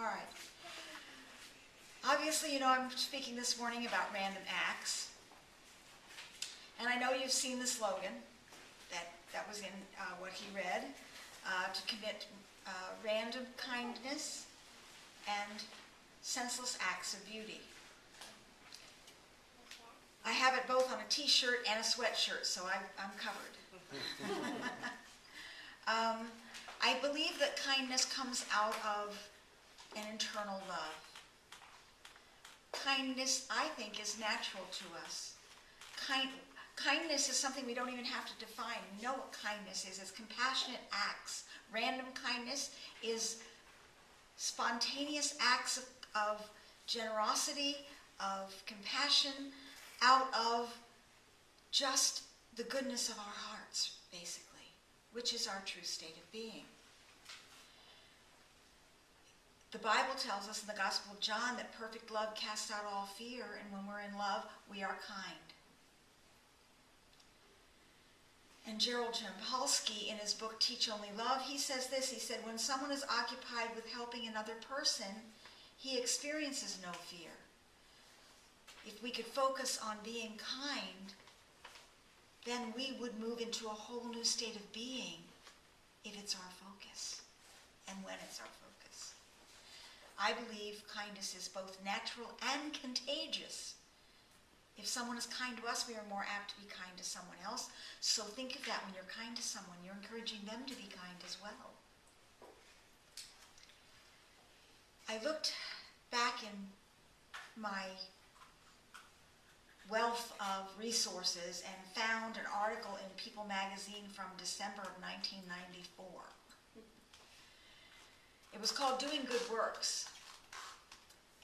right. Obviously, you know, I'm speaking this morning about random acts. And I know you've seen the slogan that was in what he read, to commit random kindness and senseless acts of beauty. I have it both on a t-shirt and a sweatshirt, so I'm covered. I believe that kindness comes out of an internal love. Kindness, I think, is natural to us. Kindness is something we don't even have to define. We know what kindness is. It's compassionate acts. Random kindness is spontaneous acts of generosity, of compassion, out of just the goodness of our hearts, basically, which is our true state of being. The Bible tells us in the Gospel of John that perfect love casts out all fear, and when we're in love, we are kind. And Gerald Jampolsky, in his book Teach Only Love, he says this. He said, when someone is occupied with helping another person, he experiences no fear. If we could focus on being kind, then we would move into a whole new state of being if it's our focus and when it's our focus. I believe kindness is both natural and contagious. If someone is kind to us, we are more apt to be kind to someone else. So think of that when you're kind to someone. You're encouraging them to be kind as well. I looked back in my wealth of resources and found an article in People magazine from December of 1994. It was called Doing Good Works,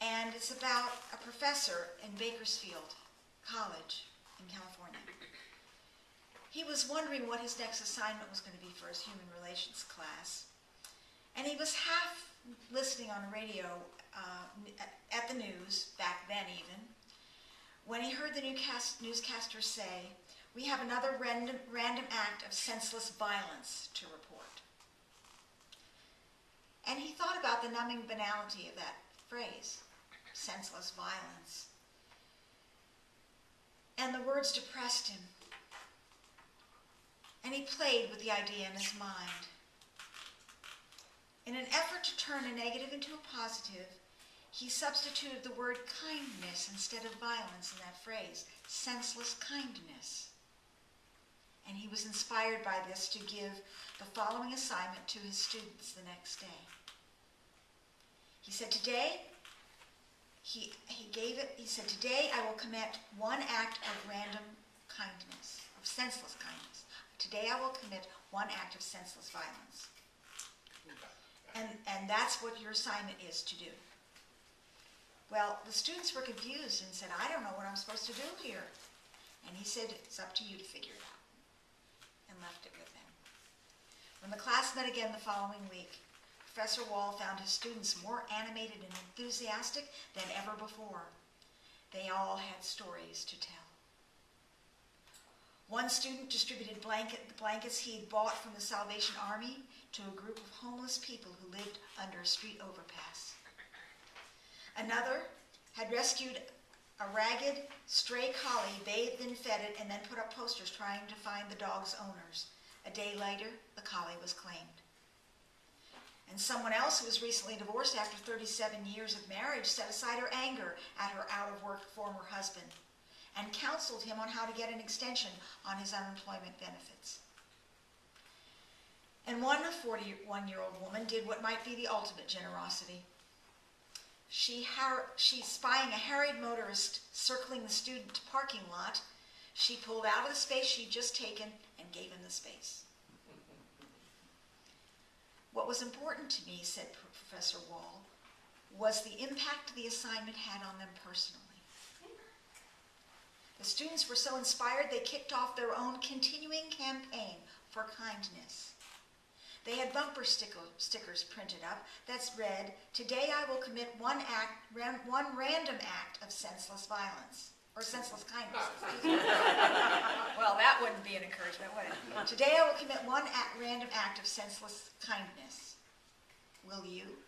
and it's about a professor in Bakersfield College in California. He was wondering what his next assignment was going to be for his human relations class, and he was half listening on the radio at the news, back then even, when he heard the newscaster say, "We have another random act of senseless violence to report." And he thought about the numbing banality of that phrase, senseless violence. And the words depressed him. And he played with the idea in his mind. In an effort to turn a negative into a positive, he substituted the word kindness instead of violence in that phrase, senseless kindness. And he was inspired by this to give the following assignment to his students the next day. He said, today I will commit one act of random kindness, of senseless kindness. Today I will commit one act of senseless violence. And that's what your assignment is to do. Well, the students were confused and said, I don't know what I'm supposed to do here. And he said, it's up to you to figure it out. And left it with them. When the class met again the following week, Professor Wall found his students more animated and enthusiastic than ever before. They all had stories to tell. One student distributed blankets he had bought from the Salvation Army to a group of homeless people who lived under a street overpass. Another had rescued a ragged, stray collie, bathed and fed it, and then put up posters trying to find the dog's owners. A day later, the collie was claimed. And someone else who was recently divorced after 37 years of marriage set aside her anger at her out-of-work former husband and counseled him on how to get an extension on his unemployment benefits. And one 41-year-old woman did what might be the ultimate generosity. She spying a harried motorist circling the student parking lot, she pulled out of the space she'd just taken and gave him the space. What was important to me, said Professor Wall, was the impact the assignment had on them personally. The students were so inspired they kicked off their own continuing campaign for kindness. They had bumper stickers printed up that read, "Today I will commit one random act of senseless violence." Or senseless kindness, excuse me. Well, that wouldn't be an encouragement, would it? "Today I will commit one random act of senseless kindness. Will you?"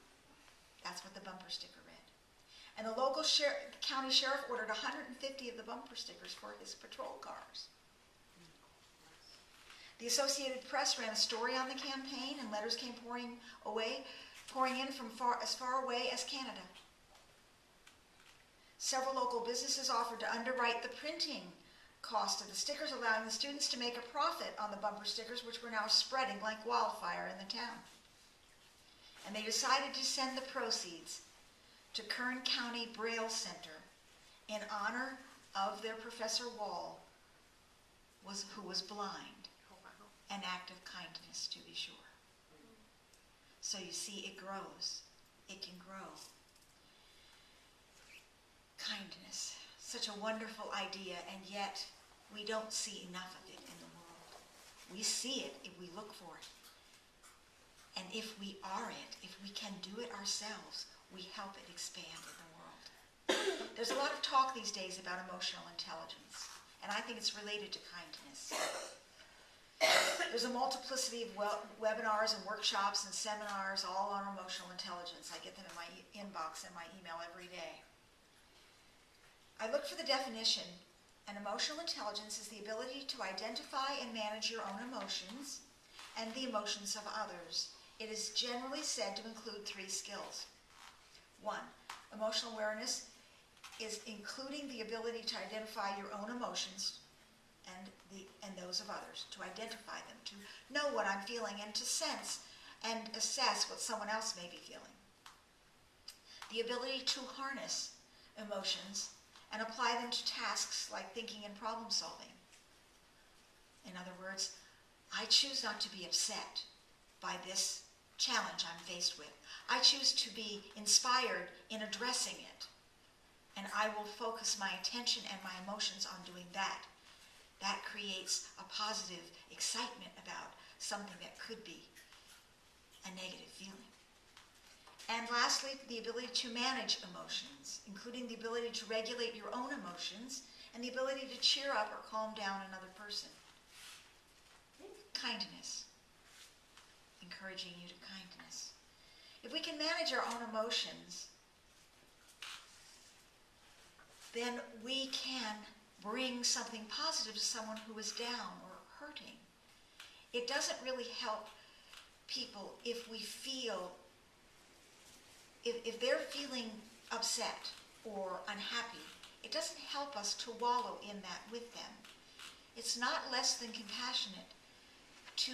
That's what the bumper sticker read. And the local county sheriff ordered 150 of the bumper stickers for his patrol cars. The Associated Press ran a story on the campaign, and letters came pouring in from as far away as Canada. Several local businesses offered to underwrite the printing cost of the stickers, allowing the students to make a profit on the bumper stickers, which were now spreading like wildfire in the town. And they decided to send the proceeds to Kern County Braille Center in honor of their Professor Wall, who was blind. An act of kindness, to be sure. So you see, it grows. It can grow. Kindness, such a wonderful idea, and yet we don't see enough of it in the world. We see it if we look for it. And if we are it, if we can do it ourselves, we help it expand in the world. There's a lot of talk these days about emotional intelligence, and I think it's related to kindness. There's a multiplicity of webinars and workshops and seminars all on emotional intelligence. I get them in my inbox and my email every day. I looked for the definition, and emotional intelligence is the ability to identify and manage your own emotions and the emotions of others. It is generally said to include 3 skills. 1, emotional awareness is including the ability to identify your own emotions and those of others, to identify them, to know what I'm feeling, and to sense and assess what someone else may be feeling. The ability to harness emotions and apply them to tasks like thinking and problem solving. In other words, I choose not to be upset by this challenge I'm faced with. I choose to be inspired in addressing it, and I will focus my attention and my emotions on doing that. That creates a positive excitement about something that could be a negative feeling. And lastly, the ability to manage emotions, including the ability to regulate your own emotions and the ability to cheer up or calm down another person. Kindness, encouraging you to kindness. If we can manage our own emotions, then we can bring something positive to someone who is down or hurting. It doesn't really help people if we feel, if they're feeling upset or unhappy, it doesn't help us to wallow in that with them. It's not less than compassionate to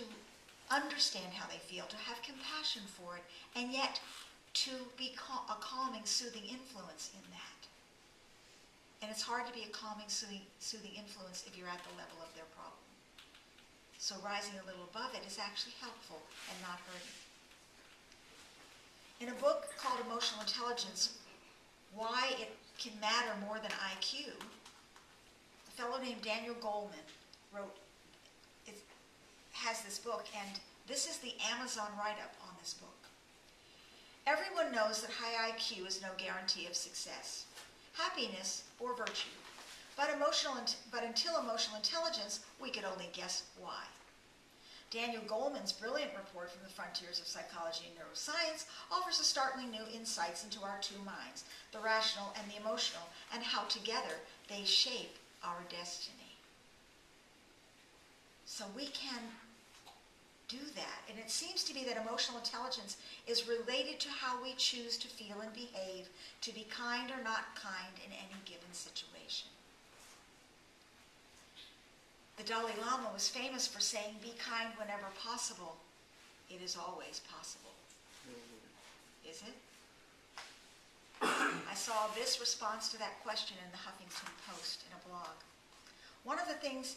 understand how they feel, to have compassion for it, and yet to be a calming, soothing influence in that. And it's hard to be a calming, soothing influence if you're at the level of their problem. So rising a little above it is actually helpful and not hurting. In a book called Emotional Intelligence, Why It Can Matter More Than IQ, a fellow named Daniel Goleman has this book, and this is the Amazon write-up on this book. Everyone knows that high IQ is no guarantee of success, happiness, or virtue. But until emotional intelligence, we could only guess why. Daniel Goleman's brilliant report from the frontiers of psychology and neuroscience offers a startling new insights into our 2 minds, the rational and the emotional, and how together they shape our destiny. So we can do that. And it seems to be that emotional intelligence is related to how we choose to feel and behave, to be kind or not kind in any given situation. The Dalai Lama was famous for saying, "Be kind whenever possible. It is always possible." Is it? I saw this response to that question in the Huffington Post in a blog. One of the things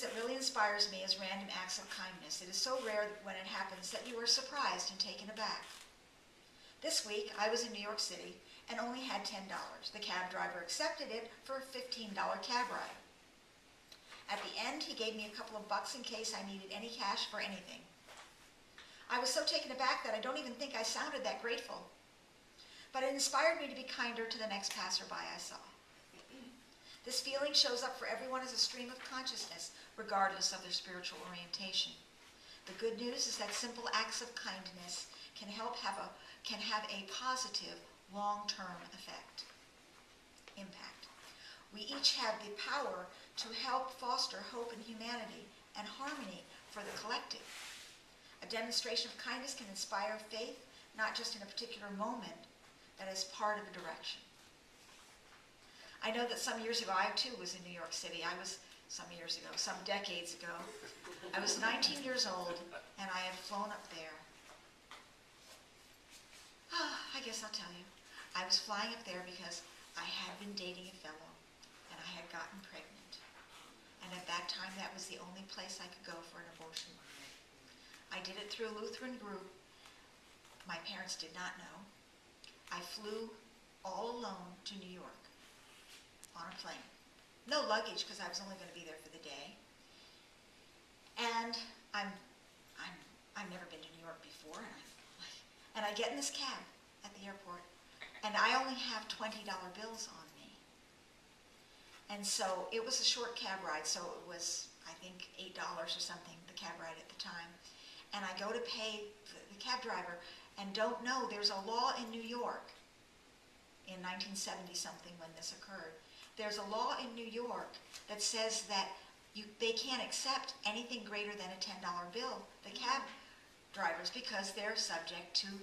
that really inspires me is random acts of kindness. It is so rare when it happens that you are surprised and taken aback. This week, I was in New York City and only had $10. The cab driver accepted it for a $15 cab ride. At the end, he gave me a couple of bucks in case I needed any cash for anything. I was so taken aback that I don't even think I sounded that grateful. But it inspired me to be kinder to the next passerby I saw. This feeling shows up for everyone as a stream of consciousness, regardless of their spiritual orientation. The good news is that simple acts of kindness can help can have a positive long-term impact. We each have the power to help foster hope in humanity and harmony for the collective. A demonstration of kindness can inspire faith, not just in a particular moment, that is part of a direction. I know that some years ago, I too was in New York City. Some decades ago. I was 19 years old, and I had flown up there. I guess I'll tell you. I was flying up there because I had been dating a fellow, and I had gotten pregnant. And at that time, that was the only place I could go for an abortion. I did it through a Lutheran group. My parents did not know. I flew all alone to New York on a plane. No luggage, because I was only going to be there for the day. And I've never been to New York before, and I get in this cab at the airport, and I only have $20 bills on me. And so it was a short cab ride, so it was, I think, $8 or something, the cab ride at the time. And I go to pay the cab driver, and don't know there's a law in New York in 1970-something when this occurred. There's a law in New York that says that they can't accept anything greater than a $10 bill, the cab drivers, because they're subject to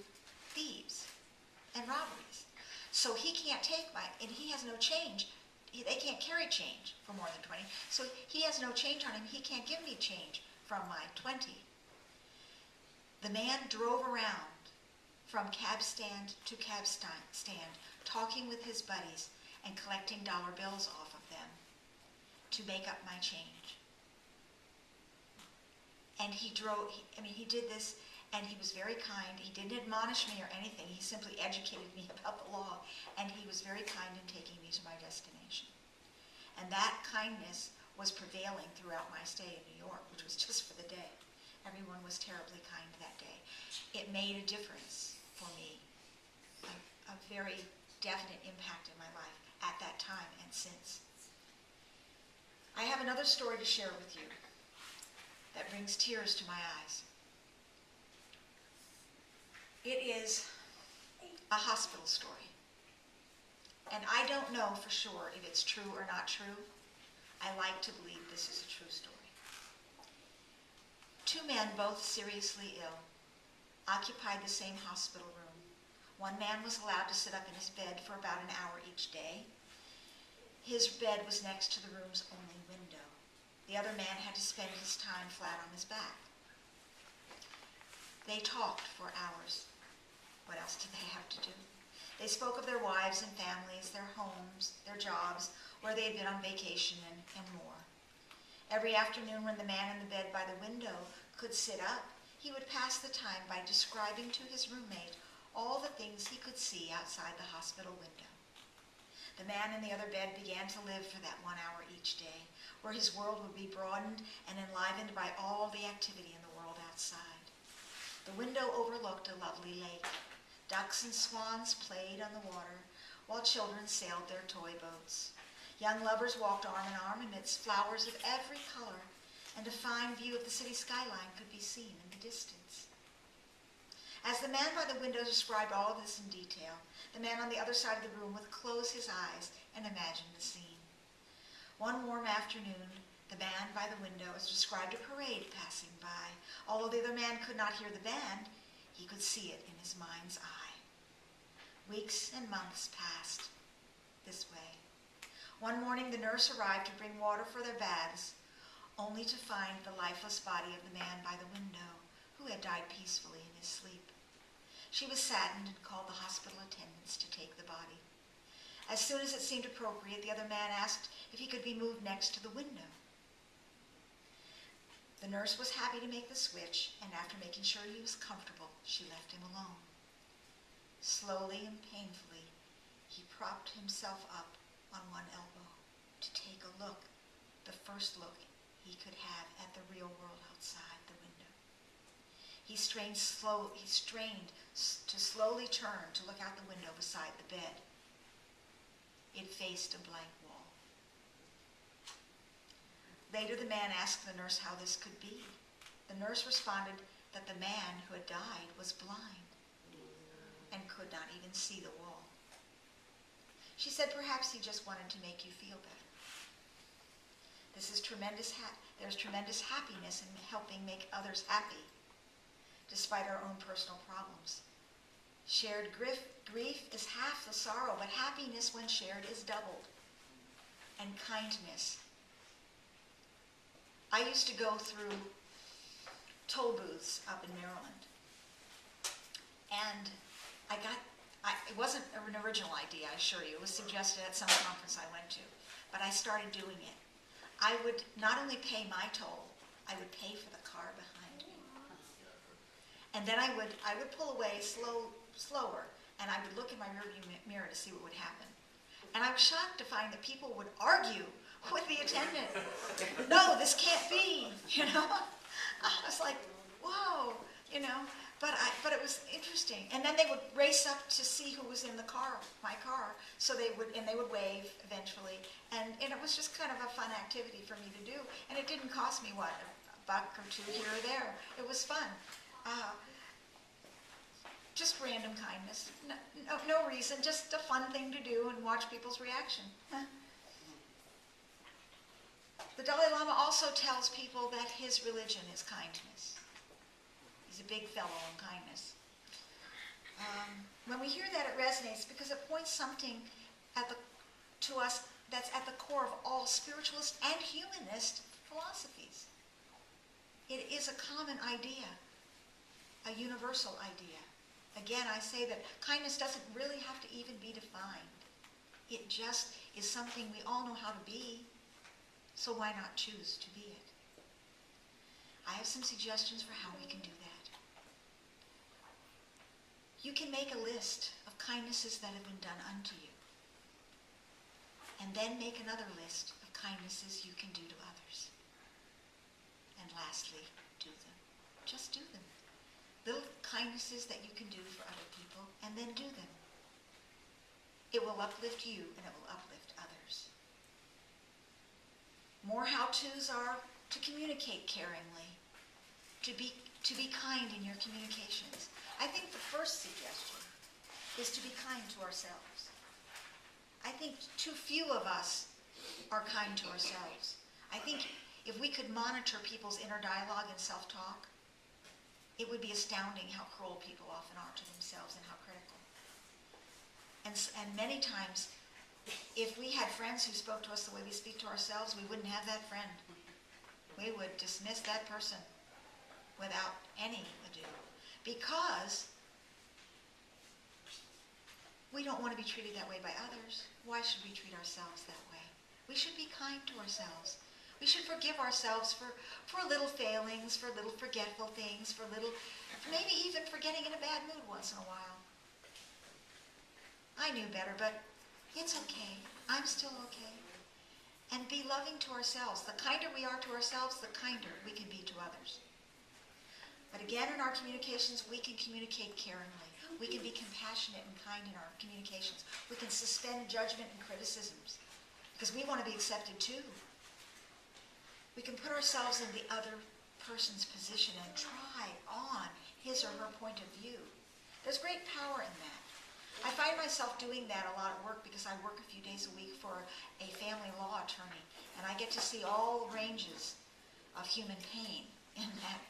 thieves and robberies. So he can't take and he has no change. They can't carry change for more than 20. So he has no change on him. He can't give me change from my 20. The man drove around from cab stand to cab stand, talking with his buddies and collecting dollar bills off of them to make up my change. And he did this, and he was very kind. He didn't admonish me or anything. He simply educated me about the law, and he was very kind in taking me to my destination. And that kindness was prevailing throughout my stay in New York, which was just for the day. Everyone was terribly kind that day. It made a difference for me, a very definite impact in my life at that time and since. I have another story to share with you that brings tears to my eyes. It is a hospital story. And I don't know for sure if it's true or not true. I like to believe this is a true story. Two men, both seriously ill, occupied the same hospital room. One man was allowed to sit up in his bed for about an hour each day. His bed was next to the room's only window. The other man had to spend his time flat on his back. They talked for hours. What else did they have to do? They spoke of their wives and families, their homes, their jobs, where they had been on vacation, and more. Every afternoon when the man in the bed by the window could sit up, he would pass the time by describing to his roommate all the things he could see outside the hospital window. The man in the other bed began to live for that 1 hour each day, where his world would be broadened and enlivened by all the activity in the world outside. The window overlooked a lovely lake. Ducks and swans played on the water, while children sailed their toy boats. Young lovers walked arm in arm amidst flowers of every color, and a fine view of the city skyline could be seen in the distance. As the man by the window described all of this in detail, the man on the other side of the room would close his eyes and imagine the scene. One warm afternoon, the man by the window described a parade passing by. Although the other man could not hear the band, he could see it in his mind's eye. Weeks and months passed this way. One morning, the nurse arrived to bring water for their baths, only to find the lifeless body of the man by the window, who had died peacefully in his sleep. She was saddened and called the hospital attendants to take the body. As soon as it seemed appropriate, the other man asked if he could be moved next to the window. The nurse was happy to make the switch, and after making sure he was comfortable, she left him alone. Slowly and painfully, he propped himself up on one elbow to take a look, the first look he could have at the real world outside the window. He strained to slowly turn to look out the window beside the bed. It faced a blank wall. Later, the man asked the nurse how this could be. The nurse responded that the man who had died was blind. could not even see the wall. She said perhaps he just wanted to make you feel better. There's tremendous happiness in helping make others happy, despite our own personal problems. Shared grief is half the sorrow, but happiness when shared is doubled. And kindness. I used to go through toll booths up in Maryland. And it wasn't an original idea, I assure you. It was suggested at some conference I went to. But I started doing it. I would not only pay my toll, I would pay for the car behind me. And then I would pull away slower, and I would look in my rearview mirror to see what would happen. And I was shocked to find that people would argue with the attendant. No, this can't be, you know. I was like, whoa, you know. But it was interesting. And then they would race up to see who was in the car, my car. So they would wave eventually. And it was just kind of a fun activity for me to do. And it didn't cost me, $1 or $2 here or there. It was fun. Just random kindness. No reason, just a fun thing to do and watch people's reaction. The Dalai Lama also tells people that his religion is kindness. He's a big fellow on kindness. When we hear that, it resonates because it points something to us that's at the core of all spiritualist and humanist philosophies. It is a common idea, a universal idea. Again, I say that kindness doesn't really have to even be defined. It just is something we all know how to be, so why not choose to be it? I have some suggestions for how we can do that. You can make a list of kindnesses that have been done unto you, and then make another list of kindnesses you can do to others. And lastly, do them. Just do them. Little kindnesses that you can do for other people, and then do them. It will uplift you, and it will uplift others. More how-tos are to communicate caringly, to be kind in your communications. I think the first suggestion is to be kind to ourselves. I think too few of us are kind to ourselves. I think if we could monitor people's inner dialogue and self-talk, it would be astounding how cruel people often are to themselves and how critical. And many times, if we had friends who spoke to us the way we speak to ourselves, we wouldn't have that friend. We would dismiss that person without any ado. Because we don't want to be treated that way by others. Why should we treat ourselves that way? We should be kind to ourselves. We should forgive ourselves for little failings, for little forgetful things, for maybe even for getting in a bad mood once in a while. I knew better, but it's okay. I'm still okay. And be loving to ourselves. The kinder we are to ourselves, the kinder we can be to others. But again, in our communications, we can communicate caringly. We can be compassionate and kind in our communications. We can suspend judgment and criticisms because we want to be accepted too. We can put ourselves in the other person's position and try on his or her point of view. There's great power in that. I find myself doing that a lot at work because I work a few days a week for a family law attorney, and I get to see all ranges of human pain in that.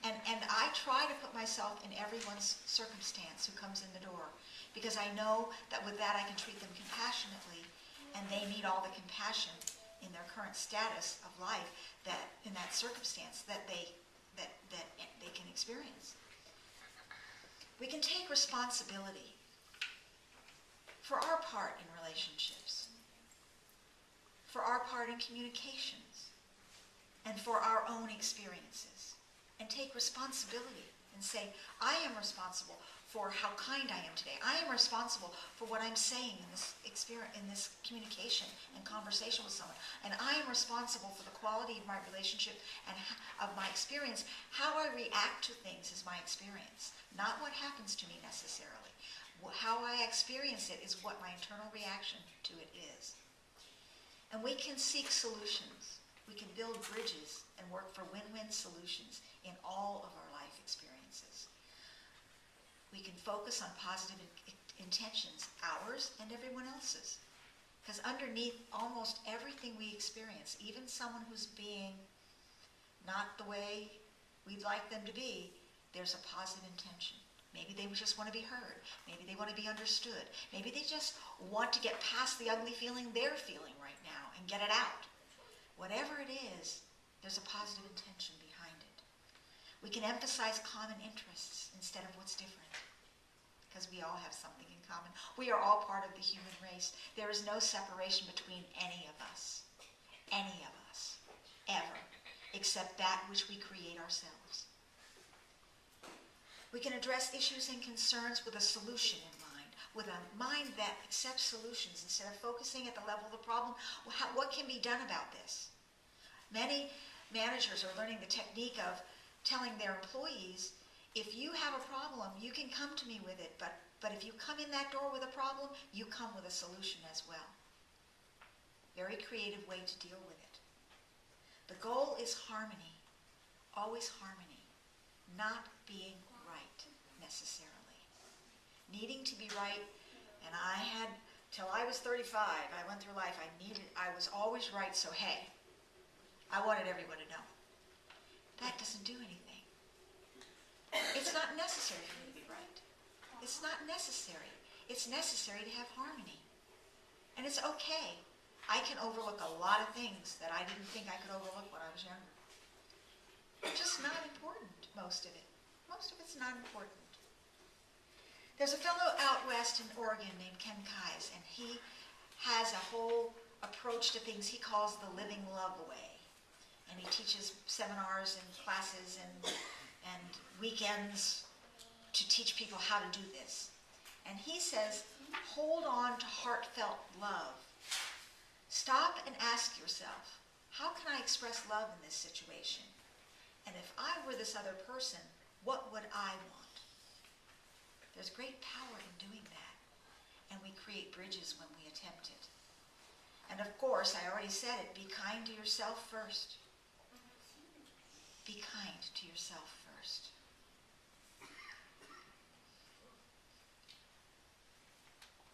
And I try to put myself in everyone's circumstance who comes in the door because I know that with that I can treat them compassionately, and they need all the compassion in their current status of life that in that circumstance that they can experience. We can take responsibility for our part in relationships, for our part in communications, and for our own experiences, and take responsibility and say, I am responsible for how kind I am today. I am responsible for what I'm saying in this experience, in this communication and conversation with someone. And I am responsible for the quality of my relationship and of my experience. How I react to things is my experience, not what happens to me necessarily. How I experience it is what my internal reaction to it is. And we can seek solutions. We can build bridges and work for win-win solutions in all of our life experiences. we can focus on positive intentions, ours and everyone else's. Because underneath almost everything we experience, even someone who's being not the way we'd like them to be, there's a positive intention. Maybe they just want to be heard. Maybe they want to be understood. Maybe they just want to get past the ugly feeling they're feeling right now and get it out. Whatever it is, there's a positive intention behind it. We can emphasize common interests instead of what's different, because we all have something in common. We are all part of the human race. There is no separation between any of us, ever, except that which we create ourselves. We can address issues and concerns with a solution in mind, with a mind that accepts solutions instead of focusing at the level of the problem. What can be done about this? Many managers are learning the technique of telling their employees, if you have a problem, you can come to me with it, but if you come in that door with a problem, you come with a solution as well. Very creative way to deal with it. The goal is harmony, always harmony, not being right necessarily. Needing to be right, and I had, till I was 35, I went through life, I was always right, so hey, I wanted everyone to know. That doesn't do anything. It's not necessary for me to be right. It's not necessary. It's necessary to have harmony. And it's okay. I can overlook a lot of things that I didn't think I could overlook when I was younger. It's just not important, most of it. Most of it's not important. There's a fellow out west in Oregon named Ken Keyes, and he has a whole approach to things he calls the living love way. And he teaches seminars and classes and weekends to teach people how to do this. And he says, hold on to heartfelt love. Stop and ask yourself, how can I express love in this situation? And if I were this other person, what would I want? There's great power in doing that. And we create bridges when we attempt it. And of course, I already said it, be kind to yourself first. Be kind to yourself first.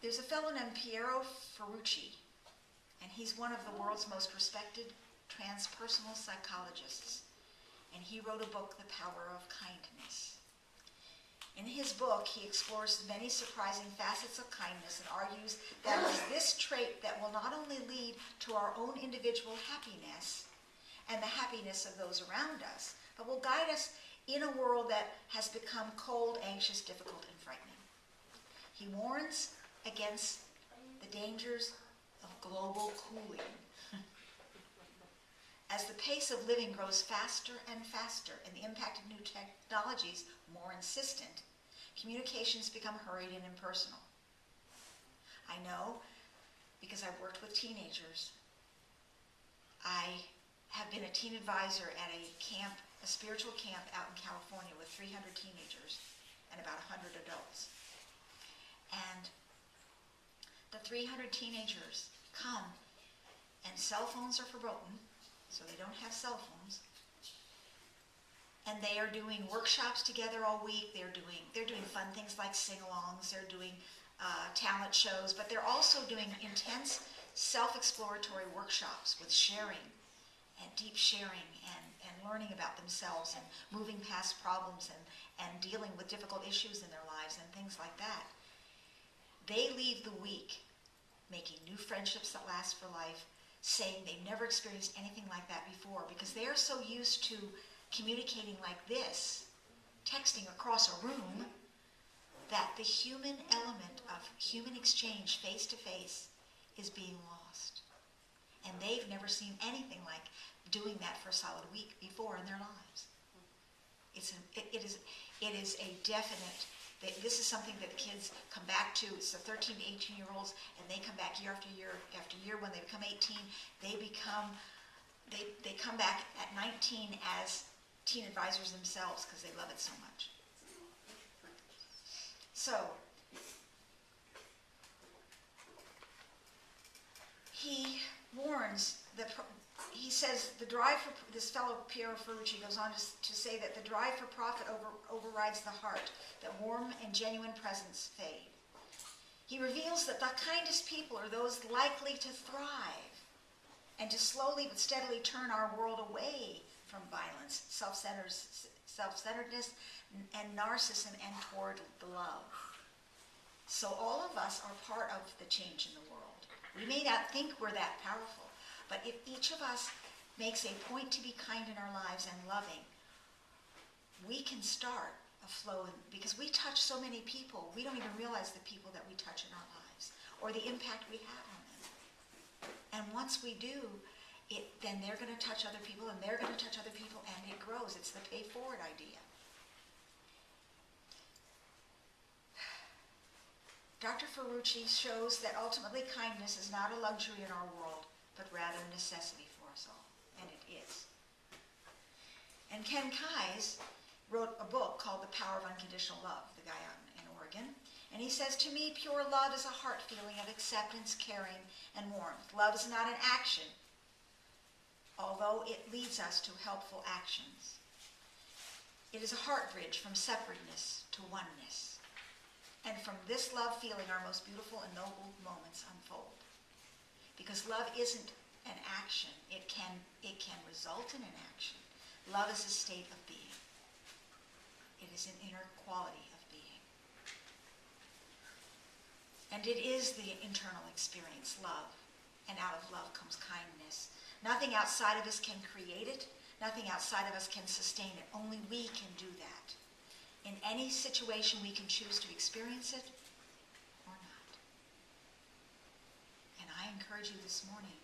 There's a fellow named Piero Ferrucci, and he's one of the world's most respected transpersonal psychologists. And he wrote a book, The Power of Kindness. In his book, he explores many surprising facets of kindness and argues that it is this trait that will not only lead to our own individual happiness and the happiness of those around us, but will guide us in a world that has become cold, anxious, difficult, and frightening. He warns against the dangers of global cooling. As the pace of living grows faster and faster and the impact of new technologies more insistent, communications become hurried and impersonal. I know, because I've worked with teenagers. I have been a teen advisor at a camp, a spiritual camp out in California with 300 teenagers and about 100 adults. And the 300 teenagers come, and cell phones are verboten, so they don't have cell phones. And they are doing workshops together all week. They're doing fun things like sing-alongs. They're doing talent shows, but they're also doing intense self-exploratory workshops with sharing and deep sharing and learning about themselves and moving past problems and dealing with difficult issues in their lives and things like that. They leave the week making new friendships that last for life, saying they've never experienced anything like that before because they are so used to communicating like this, texting across a room, that the human element of human exchange face to face is being lost. And they've never seen anything like doing that for a solid week before in their lives. It is a definite, this is something that the kids come back to. It's the 13 to 18-year-olds, and they come back year after year after year. When they become 18, they come back at 19 as teen advisors themselves because they love it so much. So, he warns that he says the drive for, this fellow Piero Ferrucci goes on to say that the drive for profit overrides the heart, that warm and genuine presence fade. He reveals that the kindest people are those likely to thrive and to slowly but steadily turn our world away from violence, self-centeredness, and narcissism, and toward love. So all of us are part of the change in the world. We may not think we're that powerful, but if each of us makes a point to be kind in our lives and loving, we can start a flow, because we touch so many people, we don't even realize the people that we touch in our lives or the impact we have on them. And once we do, then they're going to touch other people, and they're going to touch other people, and it grows. It's the pay forward idea. Dr. Ferrucci shows that ultimately kindness is not a luxury in our world, but rather a necessity for us all, and it is. And Ken Keyes wrote a book called The Power of Unconditional Love, the guy out in Oregon, and he says, to me, pure love is a heart feeling of acceptance, caring, and warmth. Love is not an action, although it leads us to helpful actions. It is a heart bridge from separateness to oneness. And from this love feeling, our most beautiful and noble moments unfold. Because love isn't an action. It can result in an action. Love is a state of being. It is an inner quality of being. And it is the internal experience, love. And out of love comes kindness. Nothing outside of us can create it. Nothing outside of us can sustain it. Only we can do that. In any situation, we can choose to experience it or not. And I encourage you this morning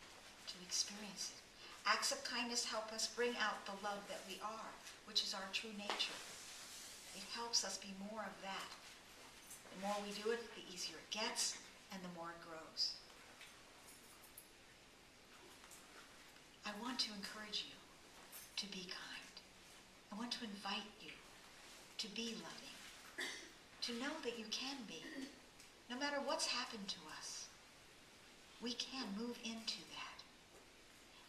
to experience it. Acts of kindness help us bring out the love that we are, which is our true nature. It helps us be more of that. The more we do it, the easier it gets, and the more it grows. I want to encourage you to be kind. I want to invite you to be loving, to know that you can be. No matter what's happened to us, we can move into that.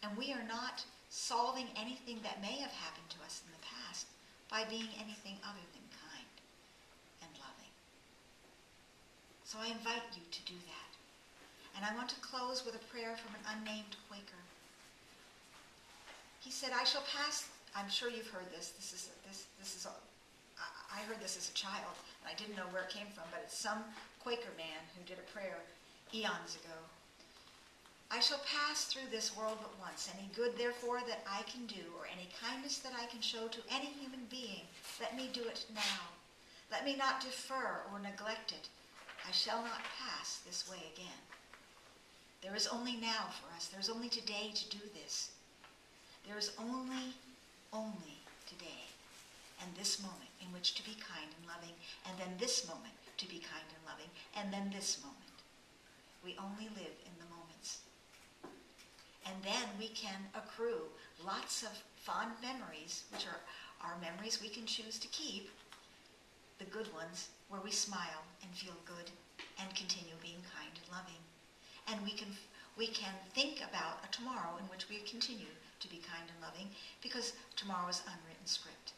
And we are not solving anything that may have happened to us in the past by being anything other than kind and loving. So I invite you to do that. And I want to close with a prayer from an unnamed Quaker. He said, I shall pass, I'm sure you've heard this, I heard this as a child, and I didn't know where it came from, but it's some Quaker man who did a prayer eons ago. I shall pass through this world but once. Any good, therefore, that I can do, or any kindness that I can show to any human being, let me do it now. Let me not defer or neglect it. I shall not pass this way again. There is only now for us. There is only today to do this. There is only today. And this moment in which to be kind and loving, and then this moment to be kind and loving, and then this moment. We only live in the moments. And then we can accrue lots of fond memories, which are our memories we can choose to keep, the good ones, where we smile and feel good and continue being kind and loving. And we can think about a tomorrow in which we continue to be kind and loving, because tomorrow is unwritten script.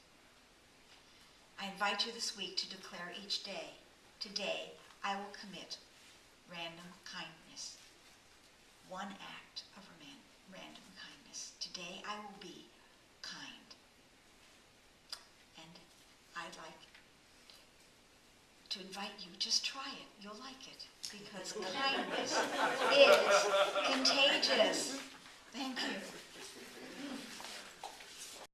I invite you this week to declare each day, today I will commit random kindness. One act of random kindness. Today I will be kind. And I'd like to invite you, just try it. You'll like it. Because kindness is contagious. Thank you.